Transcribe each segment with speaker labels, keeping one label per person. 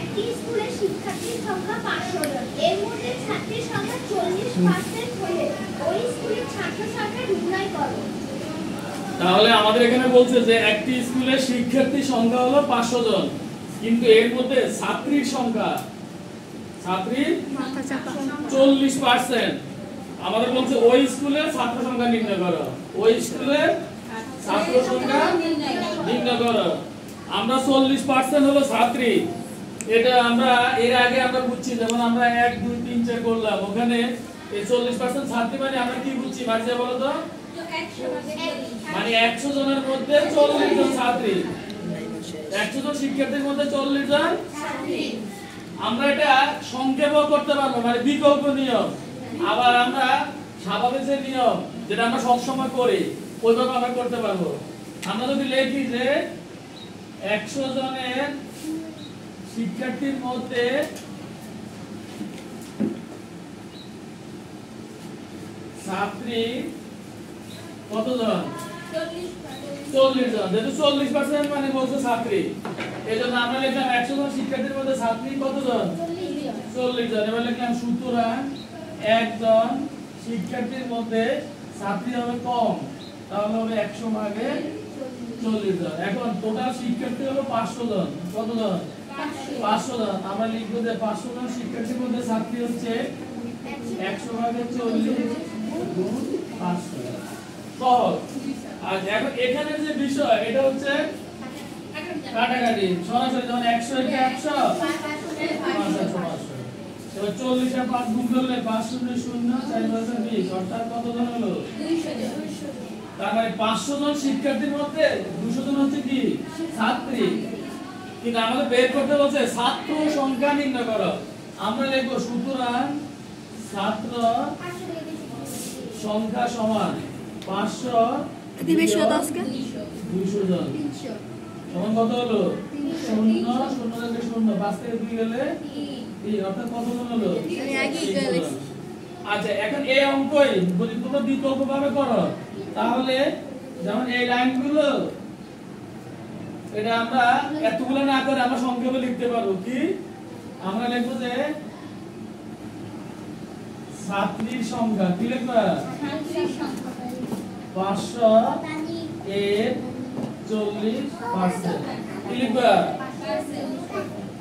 Speaker 1: একটি স্কুলের শিক্ষার্থীর সংখ্যা 500 জন। এর মধ্যে ছাত্রীর সংখ্যা 40% হলে ওই স্কুলের ছাত্র সংখ্যা নির্ণয় করো।
Speaker 2: তাহলে আমাদের এখানে বলছে যে একটি স্কুলের শিক্ষার্থীর সংখ্যা হলো 500 জন, কিন্তু এর মধ্যে ছাত্রীর সংখ্যা 40%। আমাদের বলছে ওই স্কুলের ছাত্র সংখ্যা নির্ণয় করো, ওই স্কুলের ছাত্র সংখ্যা নির্ণয় করো। আমরা 40% হলো ছাত্রী, এটা আমরা এর আগে আমরা বুঝছি, যেমন আমরা 1 2 3 4 করলাম, ওখানে এই 40% ছাত্রী মানে আমরা কি বুঝছি মাঝে বলো তো, মানে 100 জনের মধ্যে 40 জন ছাত্রী, 100 জন শিক্ষার্থীর মধ্যে 40 জন ছাত্রী। আমরা এটা সংক্ষেপও করতে পারবো, মানে বিকল্প নিয়ম। আবার আমরা স্বাভাবিক যে নিয়ম যেটা আমরা সব সময় করি ওইভাবে আমরা করতে পারবো। আমরা যদি লিখি যে 100 জনের শিক্ষার্থীর মধ্যে ছাত্রী কতজন? 40 জন। যেহেতু 40% মানে বলছে ছাত্রী, এজন্য আমরা লিখলাম 100 জন শিক্ষার্থীর মধ্যে ছাত্রী কতজন? 40 জন। এবার লিখলাম সুতরাং একজন শিক্ষার্থীর মধ্যে ছাত্রী হবে কম, তাহলে হবে 100 ভাগে 40 জন। এখন টোটাল শিক্ষার্থী হলো 500 জন। কতজন? 500 জন। আমরা লিখব যে 500 জন শিক্ষার্থীর মধ্যে ছাত্রী হচ্ছে 100 ভাগে 40 গুণ 500। সহজ। আর এখন এখানে যে বিষয় এটা হচ্ছে কাটাকাটি, সরাসরি যখন 100 এর 100 500। এবার 40 আর 5 গুণ করলে 5 0 0 4 5 20, অর্থাৎ কত জন হলো? 200 জন। তার মানে 500 জন শিক্ষার্থীর মধ্যে 200 জন হচ্ছে কি ছাত্রী। কিন্তু আমাদের বের করতে বলছে ছাত্র সংখ্যা নির্ণয় করো। আমরা লিখব সুতরাং ছাত্র সংখ্যা সমান 500 200 জন সমান কত হলো? 0 0 থেকে 0 5 থেকে 2 গেলে 3, অর্থাৎ কত জন হলো? আচ্ছা, এখন এই অঙ্কই যদি তোমরা বিকল্প ভাবে করো তাহলে যেমন এই লাইনগুলো এটা আমরা এতগুলো না করে আমরা সংক্ষেপে লিখতে পারবো। কি আমরা লিখবো যে ছাত্রীর সংখ্যা, কি লিখবা? 500 এর 40%। কি লিখবা?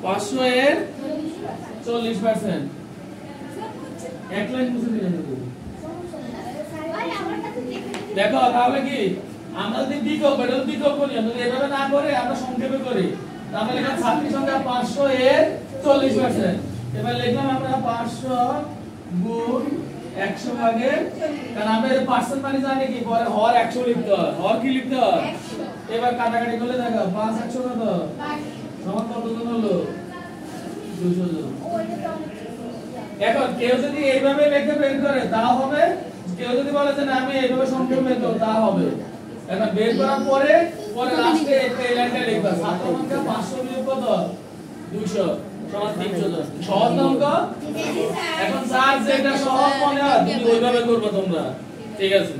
Speaker 2: 500 এর 40%। এক লাইন মুছে দিলে দেখো। তাহলে কি আমরা যদি বিকল্প নিয়ম যদি এভাবে না করে আমরা সংক্ষেপে করি, তাহলে লিখলাম ছাত্রীর সংখ্যা 500 এর 40%। এবার লিখলাম আমরা 500 গুণ 100 ভাগে, কারণ আমরা এই পার্সেন্ট মানে জানি কি পরে হর 100 লিখতে হয়। হর কি লিখতে হয়? এবার কাটাকাটি করলে দেখো 5 100 কত সমান কত জন হলো? 200 জন। এখন কেউ যদি এইভাবে লিখে বের করে তাও হবে, কেউ যদি বলে যে না আমি এইভাবে সংক্ষেপে বের করব তাও হবে। এখন বের করার পরে লাস্টে এই লাইনটা লিখবা, ছাত্র সংখ্যা 500 বিয়োগ কত? 200 সমান 300 জন। সহজ অঙ্ক। এখন স্যার যেটা সহজ মনে হয় তুমি ওইভাবে করবে তোমরা, ঠিক আছে?